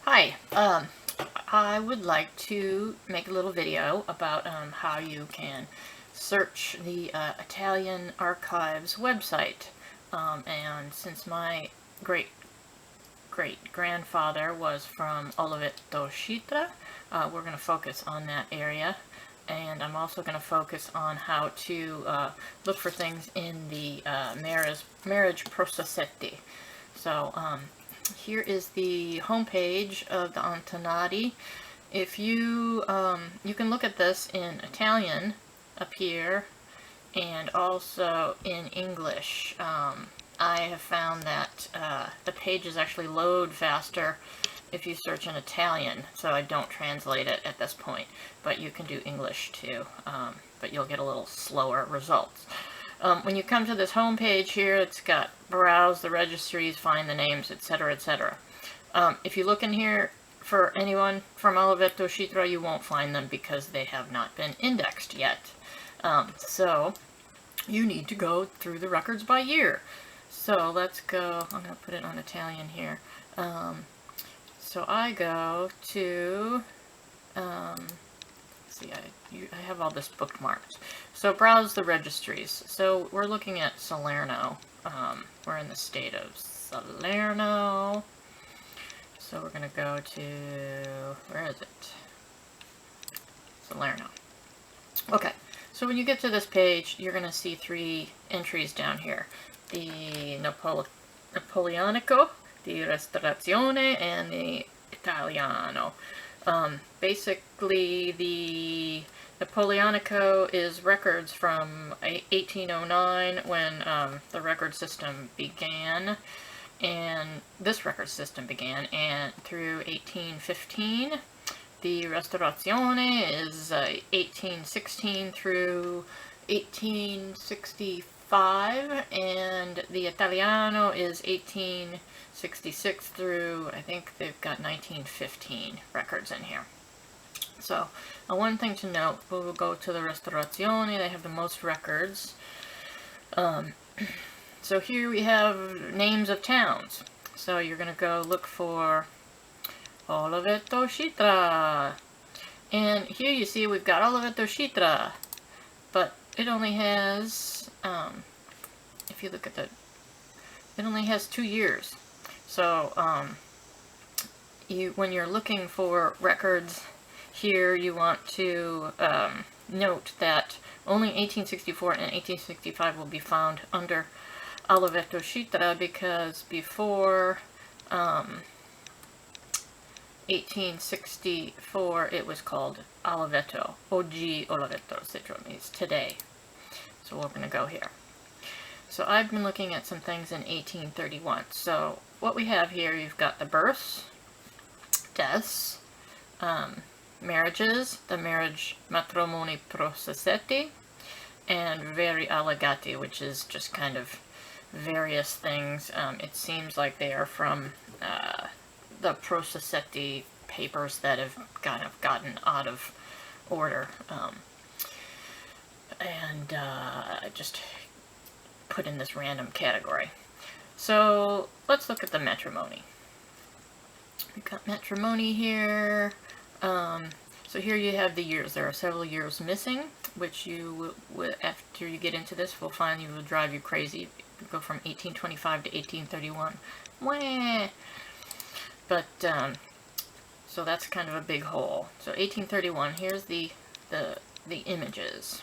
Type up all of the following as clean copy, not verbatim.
Hi, I would like to make a little video about how you can search the Italian Archives website. And since my great-great-grandfather was from Oliveto Scitra, we're going to focus on that area. And I'm also going to focus on how to look for things in the marriage Processeti. So, here is the homepage of the Antonati. If you, you can look at this in Italian up here and also in English. I have found that the pages actually load faster if you search in Italian, so I don't translate it at this point, but you can do English too, but you'll get a little slower results. When you come to this home page here, it's got browse the registries, find the names, etc., etc. If you look in here for anyone from Oliveto Scitra, you won't find them because they have not been indexed yet. So you need to go through the records by year. So let's go, I'm going to put it on Italian here. So I go to, see, I have all this bookmarked. So browse the registries. So we're looking at Salerno. We're in the state of Salerno. So we're going to go to, where is it? Salerno. Okay, so when you get to this page, you're going to see three entries down here. The Napoleonico, the Restaurazione, and the Italiano. Basically, the Napoleonico is records from 1809 when the record system began, and this record system began, and through 1815. The Restaurazione is 1816 through 1865, and the Italiano is 1866 through, I think they've got 1915 records in here. So, one thing to note, we'll go to the Restaurazione, they have the most records. So here we have names of towns. So you're going to go look for Oliveto Scitra. And here you see we've got Oliveto Scitra, but it only has, if you look at it only has 2 years. So, when you're looking for records here, you want to note that only 1864 and 1865 will be found under Oliveto Scitra, because before 1864 it was called Oliveto. Oggi Oliveto Scitra means today. So we're going to go here. So I've been looking at some things in 1831. So what we have here, you've got the births, deaths, marriages, the marriage Matrimoni Processeti, and veri allegati, which is just kind of various things. It seems like they are from the Processeti papers that have kind of gotten out of order, and just put in this random category. So let's look at the Matrimoni. We've got Matrimoni here. So here you have the years. There are several years missing, which you will, after you get into this, will find you will drive you crazy. You go from 1825 to 1831. Wah! But, so that's kind of a big hole. So 1831, here's the images.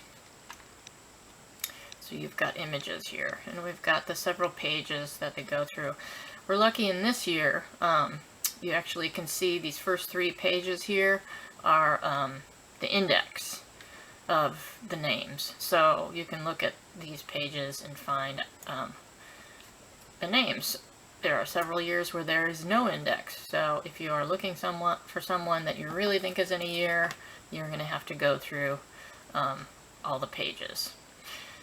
So you've got images here, and we've got the several pages that they go through. We're lucky in this year, you actually can see these first 3 pages here are the index of the names. So you can look at these pages and find the names. There are several years where there is no index, so if you are looking for someone that you really think is in a year, you're going to have to go through all the pages.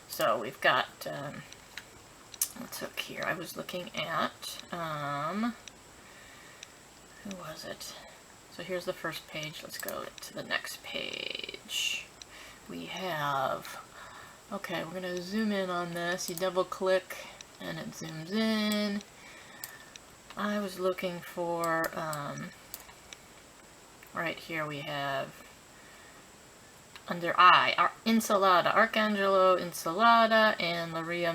So we've got, let's look here, I was looking at, who was it? So here's the first page, let's go to the next page. We have, okay, we're going to zoom in on this, you double click and it zooms in. I was looking for right here we have under I, Insalata, Arcangelo Insalata, and Maria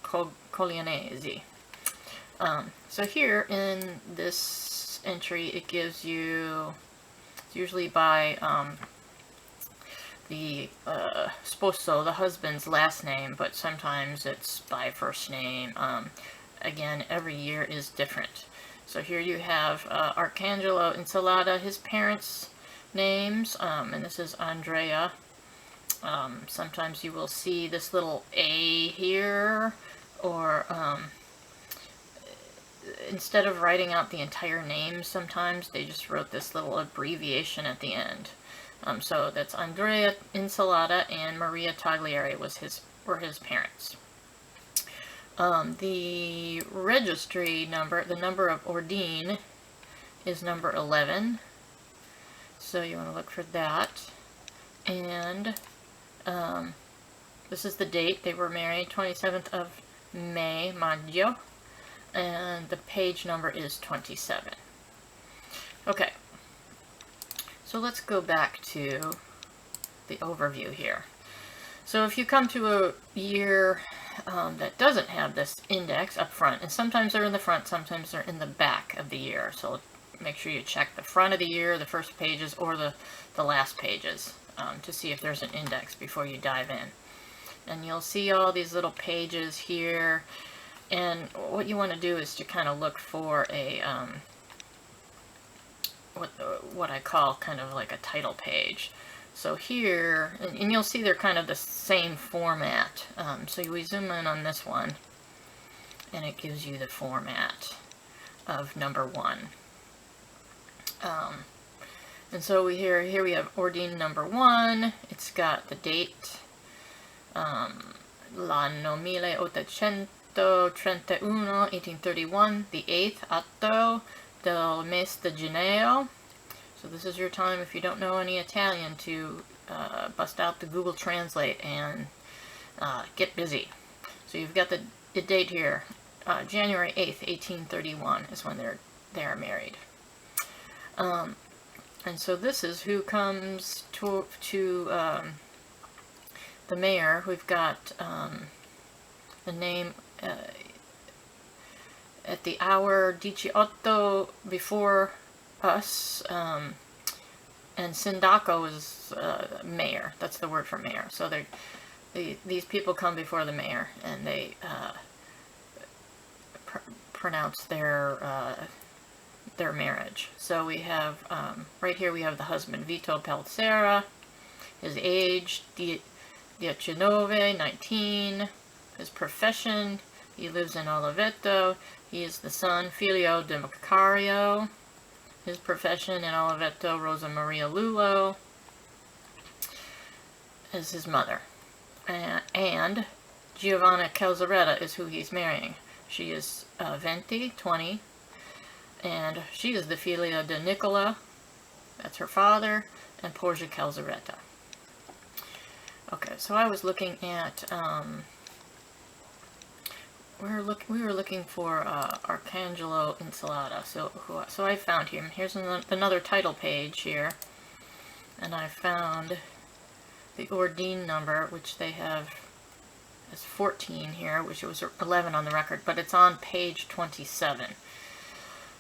Colianesi. So here in this entry, it gives you, it's usually by the sposo, the husband's last name, but sometimes it's by first name. Again, every year is different. So here you have Arcangelo Insalata, his parents' names, and this is Andrea. Sometimes you will see this little A here, or instead of writing out the entire name, sometimes they just wrote this little abbreviation at the end. So that's Andrea Insalata and Maria Tagliari were his parents. The registry number, the number of Ordine, is number 11. So you want to look for that. And this is the date they were married, 27th of May, maggio. And the page number is 27. Okay. So let's go back to the overview here. So if you come to a year that doesn't have this index up front, and sometimes they're in the front, sometimes they're in the back of the year. So make sure you check the front of the year, the first pages, or the last pages to see if there's an index before you dive in. And you'll see all these little pages here. And what you want to do is to kind of look for a what I call kind of like a title page. So here, and you'll see they're kind of the same format. So we zoom in on this one, and it gives you the format of number 1. And so here we have Ordine number 1. It's got the date, l'anno 1831, 1831, the 8th atto del mes de gennaio. So this is your time, if you don't know any Italian, to bust out the Google Translate and get busy. So you've got the date here, January 8th, 1831 is when they are married. And so this is who comes to the mayor. We've got the name at the hour 18 before us, and sindaco is mayor. That's the word for mayor. So these people come before the mayor, and they pronounce their marriage. So we have right here we have the husband, Vito Pelzera, his age 19, his profession, he lives in Oliveto. He is the son, Filio de Macario. His profession in Oliveto, Rosa Maria Lulo is his mother. And Giovanna Calzaretta is who he's marrying. She is 20, and she is the filia de Nicola, that's her father, and Portia Calzaretta. Okay, so I was looking at, we were looking for Arcangelo Insalata. So I found him. Here's another title page here, and I found the Ordine number, which they have as 14 here, which it was 11 on the record, but it's on page 27.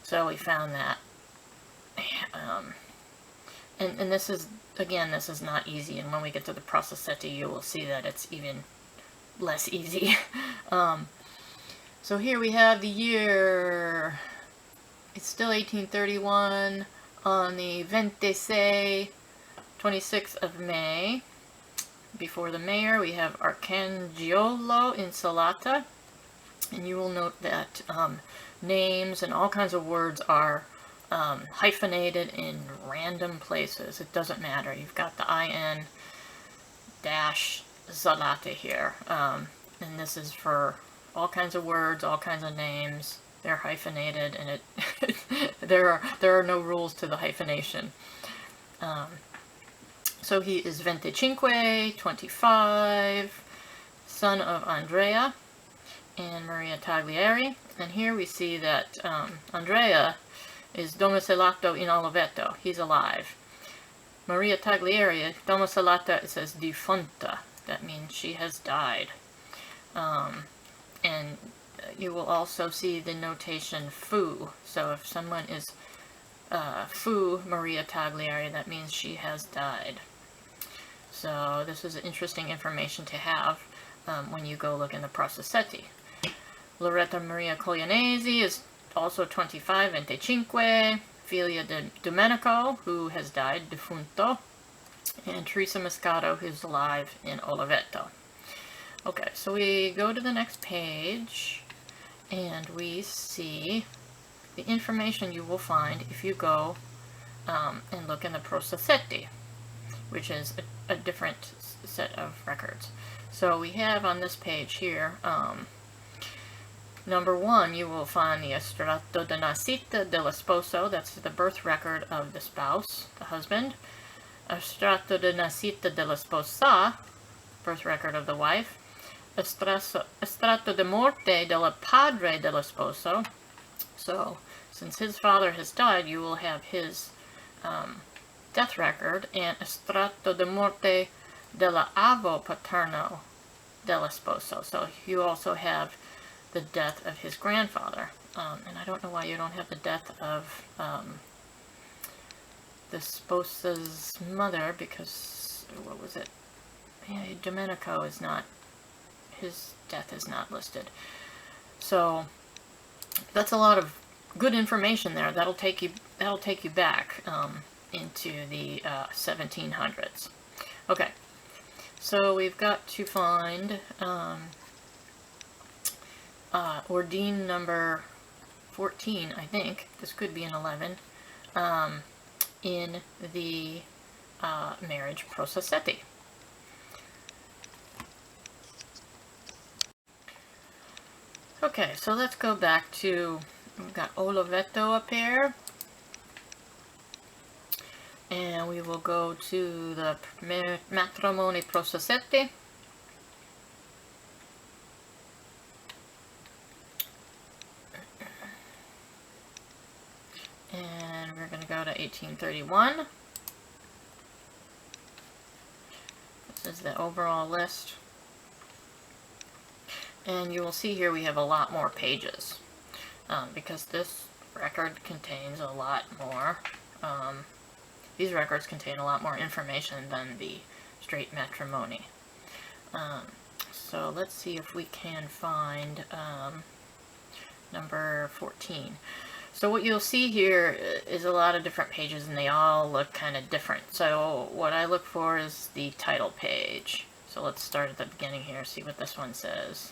So we found that. And this is, again, this is not easy, and when we get to the Processeti, you will see that it's even less easy. So here we have the year. It's still 1831 on the 26th of May. Before the mayor, we have Arcangelo Insalata, and you will note that names and all kinds of words are hyphenated in random places. It doesn't matter. You've got the IN dash Zalata here, and this is for all kinds of words, all kinds of names. They're hyphenated, and there are no rules to the hyphenation. So he is 25, son of Andrea and Maria Tagliari. And here we see that Andrea is domicilato in Oliveto. He's alive. Maria Taglieri, domicilata, it says defunta. That means she has died. And you will also see the notation fu. So if someone is fu Maria Taglieri, that means she has died. So this is interesting information to have when you go look in the Processeti. Loretta Maria Coglianesi is also 25, 25, Filia de Domenico, who has died, defunto, and Teresa Moscato, who's alive in Oliveto. Okay, so we go to the next page, and we see the information you will find if you go and look in the Processeti, which is a different set of records. So we have on this page here, number 1, you will find the Estrado de Nascita dell'Esposo, that's the birth record of the spouse, the husband. Estrado de Nascita dell'Esposa, birth record of the wife. Estrato de Morte del Padre dell'Esposo. So, since his father has died, you will have his death record, and Estrato de Morte della Avo Paterno dell'Esposo. So you also have the death of his grandfather. And I don't know why you don't have the death of the Sposa's mother, because, what was it? Yeah, Domenico is not, his death is not listed. So that's a lot of good information there. That'll take you back into the 1700s. Okay, so we've got to find Ordine number 14, I think. This could be an 11, in the marriage Processeti. Okay, so let's go back to, we've got Oliveto up here, and we will go to the Matrimoni Processeti. And we're going to go to 1831. This is the overall list. And you will see here we have a lot more pages, because this record contains a lot more, these records contain a lot more information than the straight matrimony. So let's see if we can find number 14. So what you'll see here is a lot of different pages, and they all look kind of different. So what I look for is the title page. So let's start at the beginning here, see what this one says.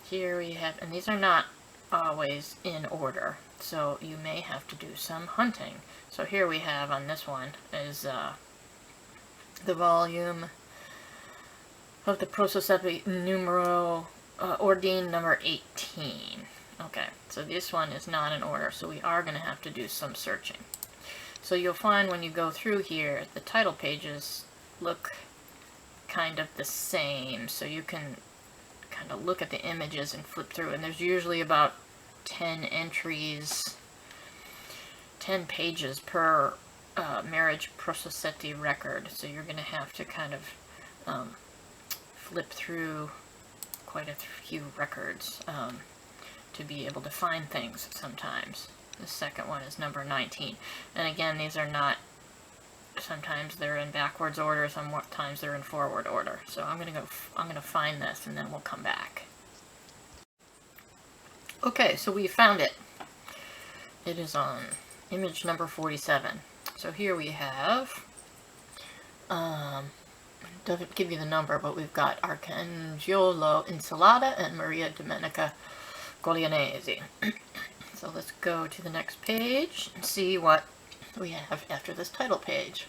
Here we have, and these are not always in order, so you may have to do some hunting. So here we have on this one is the volume of the Processeti numero Ordine number 18. Okay, so this one is not in order, so we are going to have to do some searching. So you'll find when you go through here, the title pages look kind of the same, so you can kind of look at the images and flip through, and there's usually about 10 entries, 10 pages per marriage Processeti record, so you're going to have to kind of flip through quite a few records to be able to find things sometimes. The second one is number 19, and again, these are not, sometimes they're in backwards order, sometimes they're in forward order. So I'm gonna find this, and then we'll come back. Okay, so we found it. It is on image number 47. So here we have, doesn't give you the number, but we've got Arcangelo Insalata and Maria Domenica Coglianesi. So let's go to the next page and see what we have after this title page.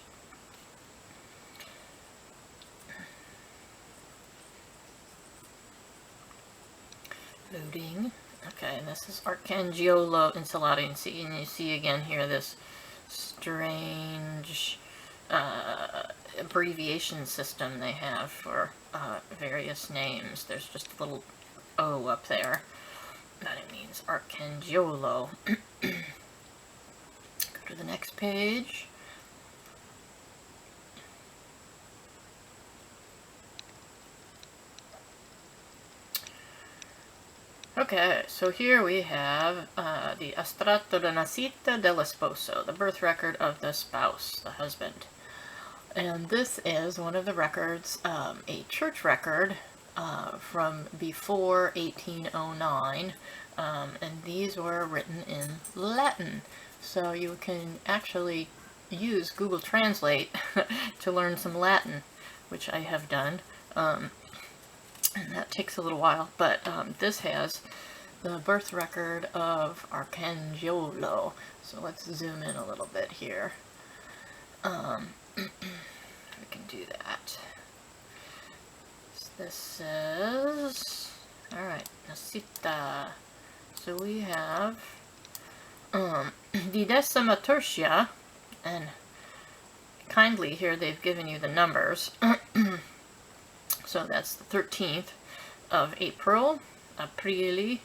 Loading. Okay, and this is Arcangelo Insalata, and you see again here this strange abbreviation system they have for various names. There's just a little O up there. that it means Arcangelo. Go to the next page. Okay, so here we have the Estrado de Nacita del Esposo, the birth record of the spouse, the husband. And this is one of the records, a church record from before 1809, and these were written in Latin. So you can actually use Google Translate to learn some Latin, which I have done. And that takes a little while, but this has the birth record of Arcangelo. So let's zoom in a little bit here. We can do that. This says, alright, Nacita. So we have the Decima Tertia, and kindly here they've given you the numbers. So that's the 13th of April, Aprile,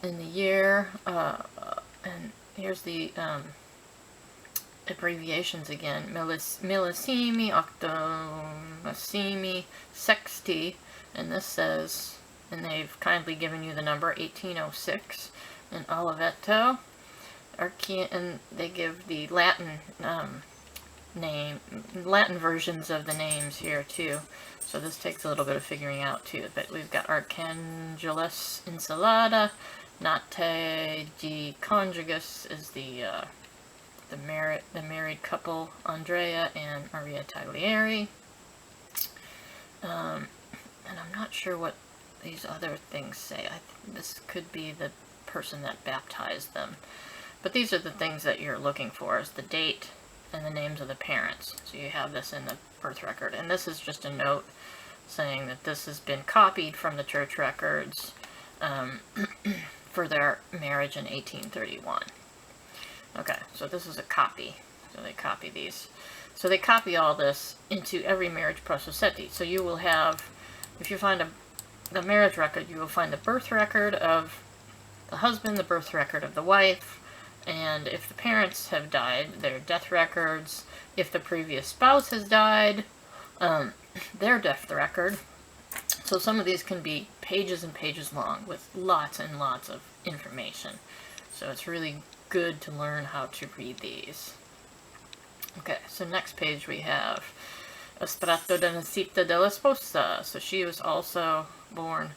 in the year, and here's the abbreviations again, millesimi, octodecimi, sexti, and this says, and they've kindly given you the number 1806, and Oliveto, and they give the Latin Latin versions of the names here too. So this takes a little bit of figuring out too. But we've got Arcangelis Ensalada, Nate di Conjugus is the married couple, Andrea and Maria Taglieri. And I'm not sure what these other things say. This could be the person that baptized them. But these are the things that you're looking for, is the date and the names of the parents. So you have this in the birth record. And this is just a note saying that this has been copied from the church records for their marriage in 1831. Okay, so this is a copy. So they copy these. So they copy all this into every marriage processeti. So you will have, if you find the marriage record, you will find the birth record of the husband, the birth record of the wife, and if the parents have died, their death records. If the previous spouse has died, their death record. So some of these can be pages and pages long with lots and lots of information. So it's really good to learn how to read these. Okay, so next page we have Estrado de Nacita del Esposa. So she was also born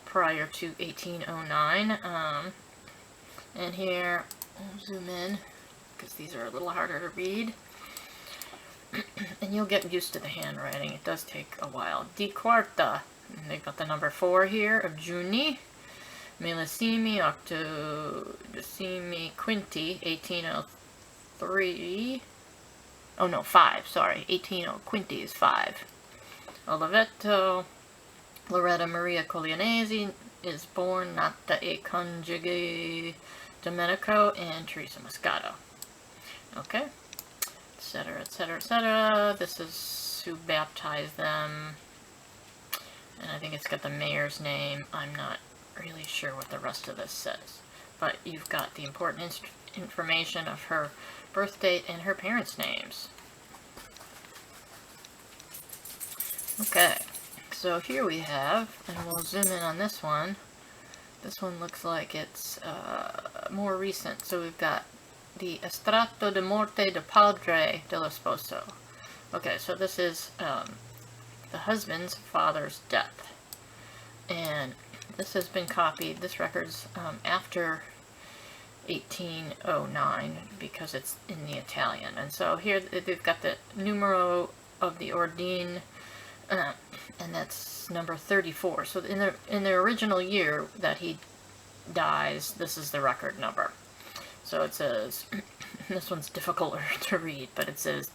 prior to 1809. And here, I'll zoom in, because these are a little harder to read. And you'll get used to the handwriting. It does take a while. Di quarta. And they've got the number 4 here, of Juni. Millesimi, octodecimi, quinti, 1803. Oh no, 5, sorry. 18, quinti is 5. Oliveto. Loretta Maria Coglianesi is born Nata e Conjugi Domenico and Teresa Moscato. Okay, etc., etc., etc. This is who baptized them, and I think it's got the mayor's name. I'm not really sure what the rest of this says, but you've got the important information of her birth date and her parents' names. Okay, so here we have, and we'll zoom in on this one. This one looks like it's more recent. So we've got the Estrato de Morte de Padre del Esposo. Okay, so this is the husband's father's death. And this has been copied, this record's after 1809 because it's in the Italian. And so here they've got the numero of the ordine, and that's number 34. So in the original year that he dies, this is the record number. So it says, this one's difficult to read, but it says,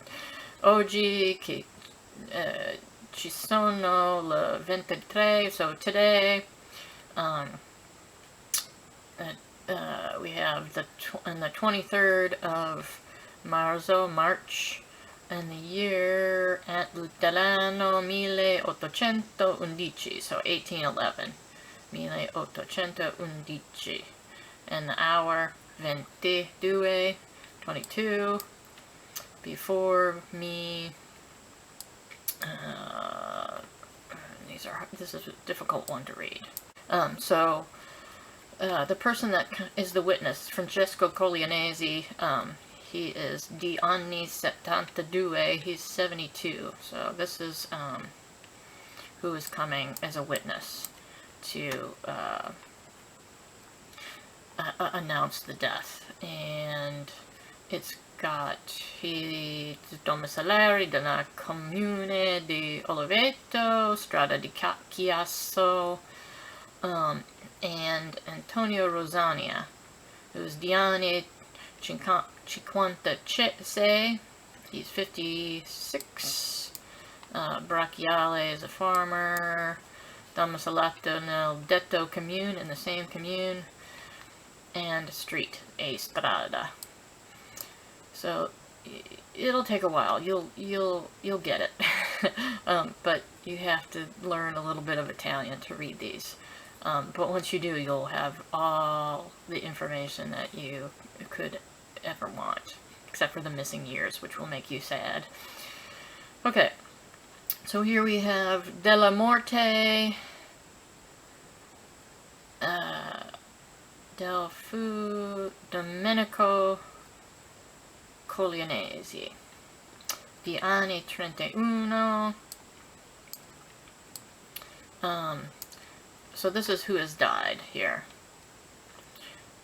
Oggi che ci sono le 23, so today, we have the 23rd of March, and the year at dell'anno 1811, so 1811. 1811. And the hour, 22, 22. Before me, this is a difficult one to read. The person that is the witness, Francesco Coglianesi, he is di anni 72, he's 72. So this is who is coming as a witness to announce the death. And it's got i domiciliari della comune di Oliveto, strada di Chiasso, and Antonio Rosania, who's Diani 56, he's 56, Brachiale is a farmer, domicilato nel detto commune, in the same commune, and street, Estrado. So it'll take a while. You'll get it, but you have to learn a little bit of Italian to read these. But once you do, you'll have all the information that you could ever want, except for the missing years, which will make you sad. Okay, so here we have Della Morte, del Fu Domenico Coglianesi, di anni 31. So this is who has died here.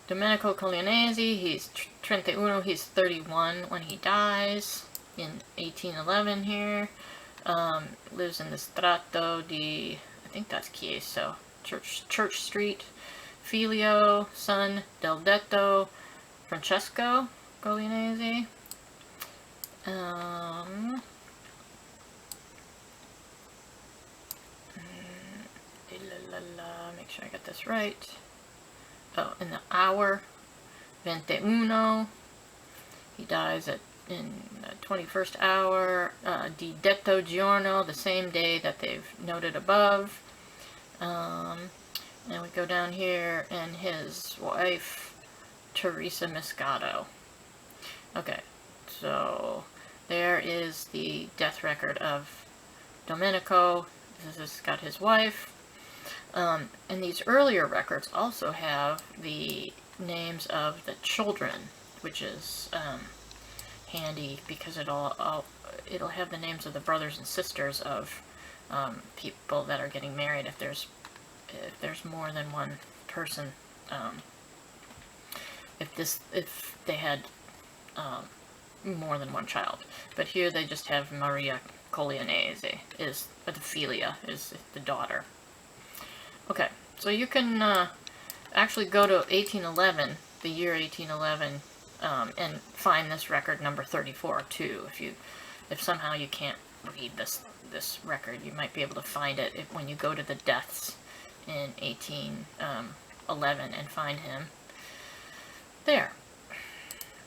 Domenico Coglianesi, he's 31, he's 31 when he dies, in 1811 here. Lives in the Strato di, I think that's Chiesa, Church Street. Filio, son del detto, Francesco Coglianesi. Make sure I get this right. Oh, in the hour, 21. He dies in the 21st hour. Di detto giorno, the same day that they've noted above. And we go down here, and his wife, Teresa Miscato. Okay, so there is the death record of Domenico. This has got his wife. And these earlier records also have the names of the children, which is handy because it'll have the names of the brothers and sisters of people that are getting married if there's more than one person. If they had more than one child, but here they just have Maria Coglianesi is the filia, is the daughter. Okay, so you can actually go to 1811, the year 1811, and find this record number 34 too. If somehow you can't read this record, you might be able to find it when you go to the deaths in 1811 and find him there.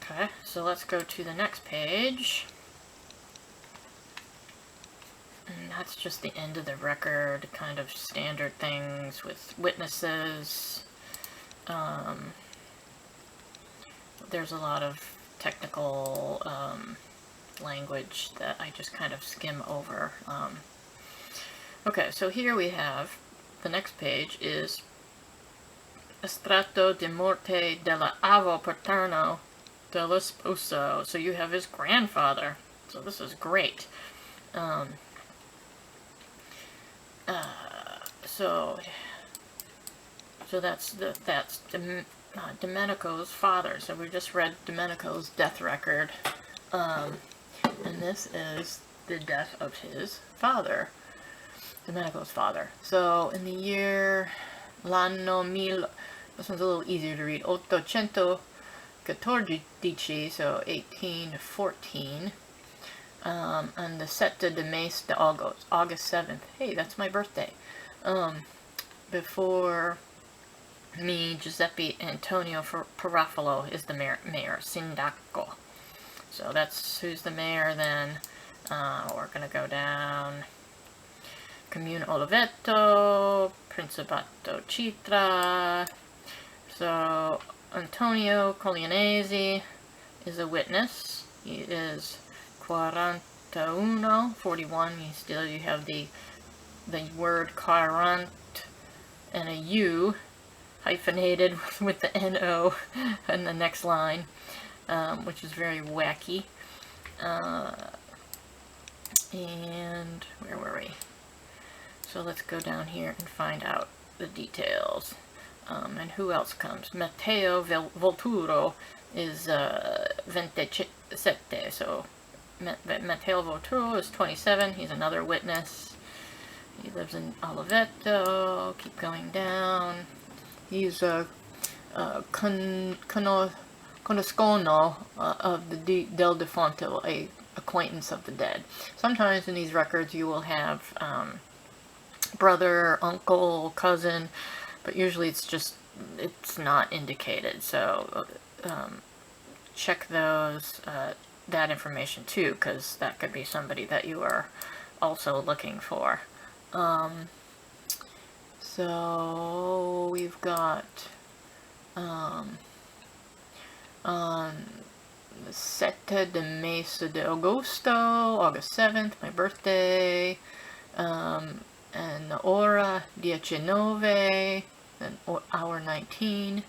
Okay, so let's go to the next page. And that's just the end of the record, kind of standard things with witnesses. There's a lot of technical language that I just kind of skim over. Okay, so here we have, the next page is Estrato di morte della avo paterno dell'Esposa. So you have his grandfather. So this is great. So that's Domenico's father. So we just read Domenico's death record, and this is the death of his father, Domenico's father. So in the year l'anno mil, this one's a little easier to read, 814, so 1814. On the sette de mes de August 7th. Hey, that's my birthday. Before me, Giuseppe Antonio Parafalo is the mayor, Sindaco. So that's who's the mayor then. We're going to go down. Comune Oliveto, Principato Citra. So Antonio Coglianesi is a witness. He is 41, 41. You have the word quarant and a U hyphenated with the N-O in the next line, which is very wacky. And where were we? So let's go down here and find out the details. And who else comes? Matteo Volturo is 27. So Matteo Volturo is 27. He's another witness. He lives in Oliveto. Keep going down. He's a conoscono of the del defunto, a acquaintance of the dead. Sometimes in these records you will have brother, uncle, cousin, but usually it's not indicated. So check that information too, because that could be somebody that you are also looking for. So we've got the 7 de mese de agosto, August 7th, my birthday, and the ora 19, and hour 19,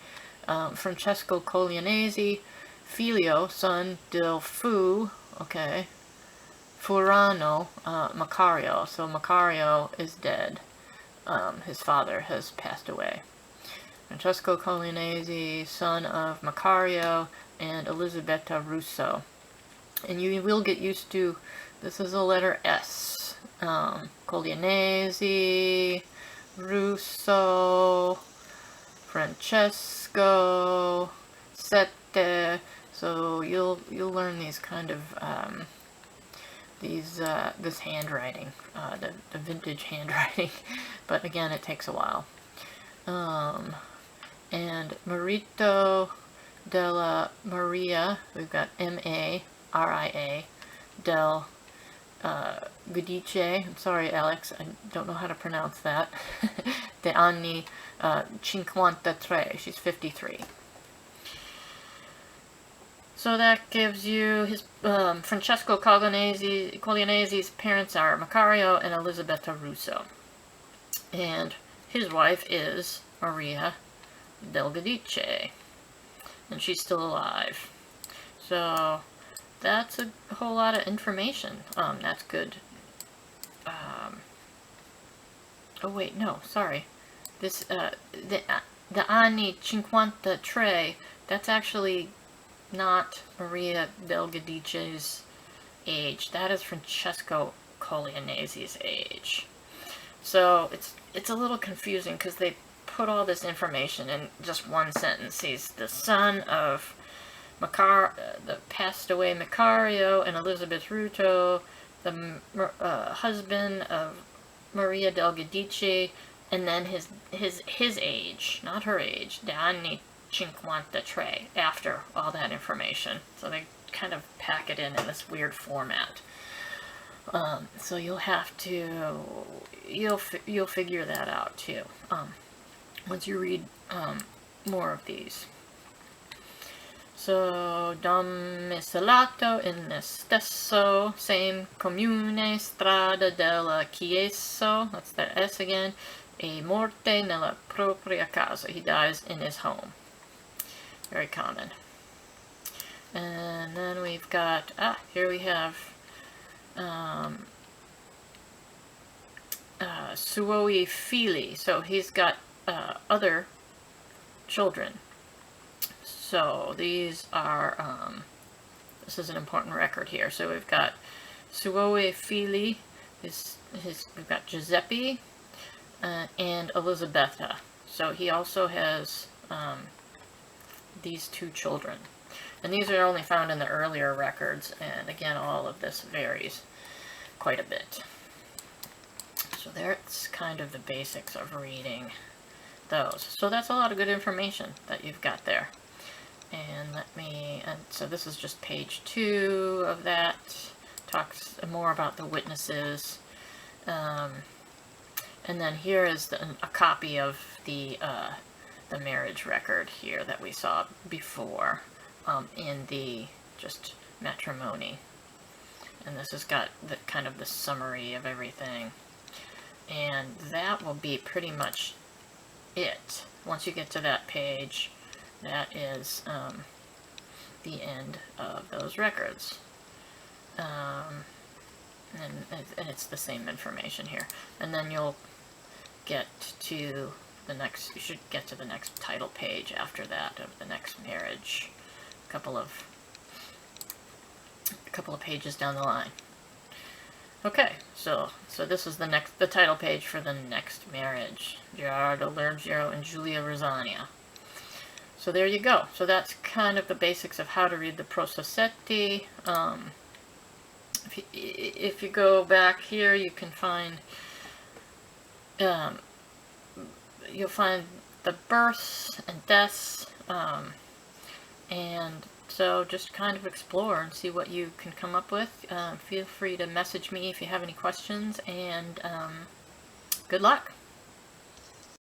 Francesco Coglianesi, figlio, son del fu, okay, Furano, Macario. So Macario is dead. His father has passed away. Francesco Coglianesi, son of Macario and Elisabetta Russo. And you will get used to, this is a letter S. Coglianesi, Russo, Francesco, Sette. So you'll learn these kind of this handwriting, the vintage handwriting, but again it takes a while. And Marito della Maria, we've got M-A-R-I-A, del Giudice, I'm sorry Alex, I don't know how to pronounce that, de anni 53, she's 53. So that gives you his, Francesco Coglianesi's parents are Macario and Elisabetta Russo. And his wife is Maria del Giudice, and she's still alive. So that's a whole lot of information. That's good. Oh wait, no, sorry. This the anni 53, that's actually not Maria del Giudice's age. That is Francesco Coglianesi's age. So it's a little confusing because they put all this information in just one sentence. He's the son of the passed away Macario and Elizabeth Ruto, the husband of Maria del Giudice, and then his age, not her age, the anni 53, after all that information. So they kind of pack it in this weird format. So you'll have to, you'll figure that out too, once you read more of these. So, domicilato in stesso, same comune, strada della Chiesa, that's that S again, e morte nella propria casa, he dies in his home. Very common. And then we've got, here we have suoi figli, so he's got other children. So these are, this is an important record here. So we've got suoi figli, we've got Giuseppe and Elisabetta. So he also has these two children. And these are only found in the earlier records, and again, all of this varies quite a bit. So that's kind of the basics of reading those. So that's a lot of good information that you've got there. And so this is just page 2 of that. Talks more about the witnesses. And then here is a copy of the marriage record here that we saw before in the just Matrimoni. And this has got the kind of the summary of everything. And that will be pretty much it. Once you get to that page, that is the end of those records. And it's the same information here. And then you'll get to the next, you should get to the next title page after that of the next marriage. A couple of pages down the line. Okay, so this is the title page for the next marriage. Gerardo Lergio and Giulia Rosania. So there you go. So that's kind of the basics of how to read the Processeti. If you go back here, you can find you'll find the births and deaths, and so just kind of explore and see what you can come up with. Feel free to message me if you have any questions, and good luck.